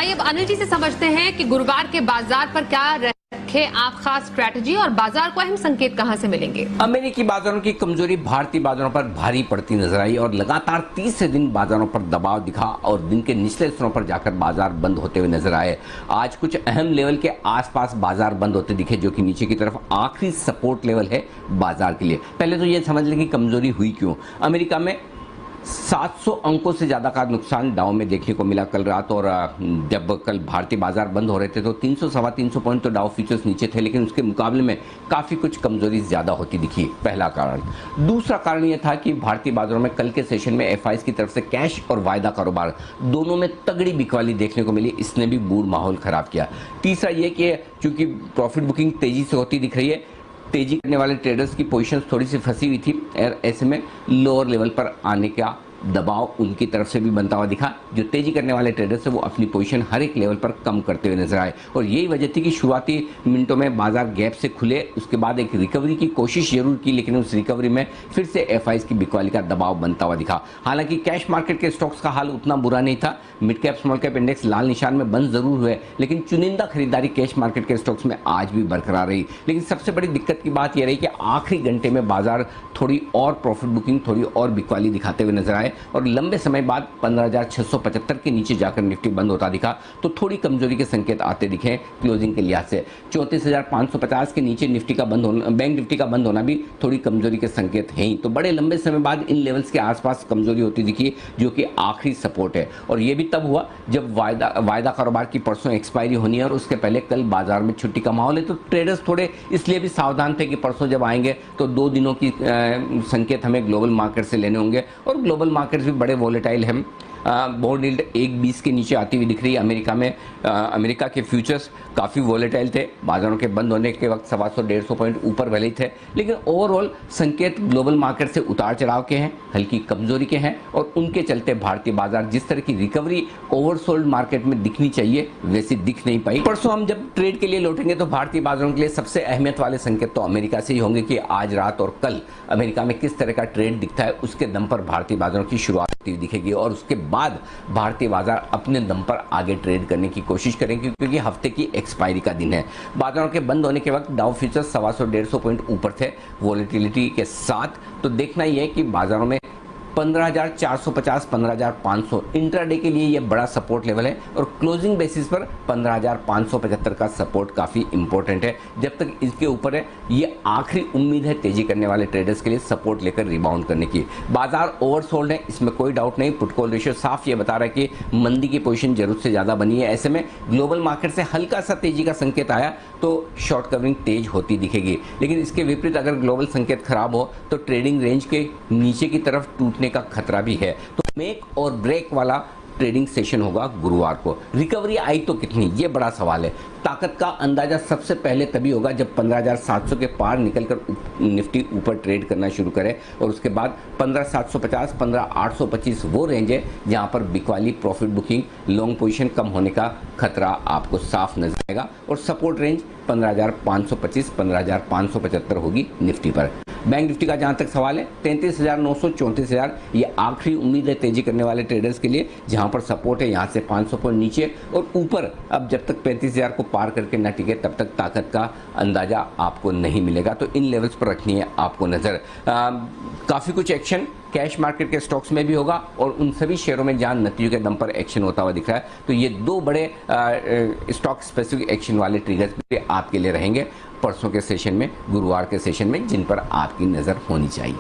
आइए अब अनिल जी से समझते हैं कि गुरुवार के बाजार पर क्या रखे आप खास स्ट्रैटेजी और बाजार को अहम संकेत कहां से मिलेंगे। अमेरिकी बाजारों की कमजोरी भारतीय बाजारों पर भारी पड़ती नजर आई और लगातार तीसरे दिन बाजारों पर दबाव दिखा और दिन के निचले स्तरों पर जाकर बाजार बंद होते हुए नजर आए। आज कुछ अहम लेवल के आसपास बाजार बंद होते दिखे, जो कि नीचे की तरफ आखिरी सपोर्ट लेवल है बाजार के लिए। पहले तो ये समझ लें कि कमजोरी हुई क्यों। अमेरिका में 700 अंकों से ज्यादा का नुकसान डाउ में देखने को मिला कल रात, और जब कल भारतीय बाजार बंद हो रहे थे तो 300 सवा 300 पॉइंट तो डाउ फ्यूचर्स नीचे थे, लेकिन उसके मुकाबले में काफी कुछ कमजोरी ज्यादा होती दिखी। पहला कारण। दूसरा कारण यह था कि भारतीय बाजारों में कल के सेशन में एफआईज की तरफ से कैश और वायदा कारोबार दोनों में तगड़ी बिकवाली देखने को मिली, इसने भी बूढ़ माहौल खराब किया। तीसरा यह कि चूंकि प्रॉफिट बुकिंग तेजी से होती दिख रही है, तेजी करने वाले ट्रेडर्स की पोजीशंस थोड़ी सी फंसी हुई थी और ऐसे में लोअर लेवल पर आने का दबाव उनकी तरफ से भी बनता हुआ दिखा। जो तेजी करने वाले ट्रेडर्स है वो अपनी पोजीशन हर एक लेवल पर कम करते हुए नजर आए, और यही वजह थी कि शुरुआती मिनटों में बाजार गैप से खुले, उसके बाद एक रिकवरी की कोशिश जरूर की, लेकिन उस रिकवरी में फिर से एफआईज की बिकवाली का दबाव बनता हुआ दिखा। हालांकि कैश मार्केट के स्टॉक्स का हाल उतना बुरा नहीं था। Mid cap small cap index लाल निशान में बंद जरूर हुए, लेकिन चुनिंदा खरीदारी कैश मार्केट के स्टॉक्स में आज भी बरकरार रही। लेकिन सबसे बड़ी दिक्कत की बात यह रही कि आखिरी घंटे में बाजार थोड़ी और प्रॉफिट बुकिंग, थोड़ी और बिकवाली दिखाते हुए नजर आए, और लंबे समय बाद 15,675 के नीचे जाकर निफ्टी बंद होता दिखा, तो थोड़ी कमजोरी के संकेत आते दिखे क्लोजिंग के लिहाज से। 34,550 के नीचे निफ्टी का बंद होना, बैंक निफ्टी का बंद होना भी थोड़ी कमजोरी के संकेत हैं ही। तो बड़े लंबे समय बाद इन लेवल्स के आसपास कमजोरी होती दिखी, जो कि आखिरी सपोर्ट है। और यह भी तब हुआ जब वायदा कारोबार की परसों एक्सपायरी होनी है और उसके पहले कल बाजार में छुट्टी का माहौल है, तो ट्रेडर्स थोड़े इसलिए भी सावधान थे कि परसों जब आएंगे तो 2 दिनों की संकेत हमें ग्लोबल मार्केट से लेने होंगे, और ग्लोबल मार्केट्स भी बड़े वॉलेटाइल हैं। बॉन्ड यील्ड 1.20 के नीचे आती हुई दिख रही है। अमेरिका में अमेरिका के फ्यूचर्स काफ़ी वॉलेटाइल थे, बाजारों के बंद होने के वक्त 125-150 पॉइंट ऊपर भले ही थे, लेकिन ओवरऑल संकेत ग्लोबल मार्केट से उतार चढ़ाव के हैं, हल्की कमजोरी के हैं, और उनके चलते भारतीय बाजार जिस तरह की रिकवरी ओवरसोल्ड मार्केट में दिखनी चाहिए वैसी दिख नहीं पाई। परसों हम जब ट्रेड के लिए लौटेंगे तो भारतीय बाजारों के लिए सबसे अहमियत वाले संकेत तो अमेरिका से ही होंगे कि आज रात और कल अमेरिका में किस तरह का ट्रेड दिखता है, उसके दम पर भारतीय बाजारों की शुरुआत दिखेगी, और उसके बाद भारतीय बाजार अपने दम पर आगे ट्रेड करने की कोशिश करेंगे, क्योंकि हफ्ते की एक्सपायरी का दिन है। बाजारों के बंद होने के वक्त डाउ फ्यूचर्स 125-150 पॉइंट ऊपर थे वॉलेटिलिटी के साथ। तो देखना यह है कि बाजारों में 15,450 15,500 इंट्राडे के लिए यह बड़ा सपोर्ट लेवल है, और क्लोजिंग बेसिस पर 15,575 का सपोर्ट काफी इंपॉर्टेंट है। जब तक इसके ऊपर है, ये आखिरी उम्मीद है तेजी करने वाले ट्रेडर्स के लिए सपोर्ट लेकर रिबाउंड करने की। बाजार ओवरसोल्ड है, इसमें कोई डाउट नहीं। पुट कॉल रेशियो साफ ये बता रहा है कि मंदी की पोजीशन जरूरत से ज्यादा बनी है। ऐसे में ग्लोबल मार्केट से हल्का सा तेजी का संकेत आया तो शॉर्ट कवरिंग तेज होती दिखेगी, लेकिन इसके विपरीत अगर ग्लोबल संकेत खराब हो तो ट्रेडिंग रेंज के नीचे की तरफ टूटने का खतरा भी है। तो मेक और ब्रेक वाला ट्रेडिंग सेशन होगा गुरुवार को। रिकवरी आई तो कितनी, ये बड़ा सवाल है। ताकत का अंदाजा सबसे पहले तभी होगा जब 15,700 के पार निकलकर निफ्टी ऊपर ट्रेड करना शुरू करे, और उसके बाद 15,750 15,825 वो रेंज है जहां पर बिकवाली, प्रॉफिट बुकिंग, लॉन्ग पोजीशन कम होने का खतरा आपको साफ नजर आएगा, और सपोर्ट रेंज 15,525 15,575 होगी निफ्टी पर। बैंक निफ्टी का जहां तक सवाल है 33,900 34,000 ये आखिरी उम्मीद है तेजी करने वाले ट्रेडर्स के लिए, जहां पर सपोर्ट है यहां से 500 पॉइंट नीचे और ऊपर। अब जब तक 35,000 को पार करके न टिके तब तक ताकत का अंदाजा आपको नहीं मिलेगा, तो इन लेवल्स पर रखनी है आपको नजर। काफी कुछ एक्शन कैश मार्केट के स्टॉक्स में भी होगा, और उन सभी शेयरों में जहां नतीजों के दम पर एक्शन होता हुआ दिख रहा है। तो ये 2 बड़े स्टॉक स्पेसिफिक एक्शन वाले ट्रिगर्स भी आपके लिए रहेंगे परसों के सेशन में, गुरुवार के सेशन में, जिन पर आपकी नजर होनी चाहिए।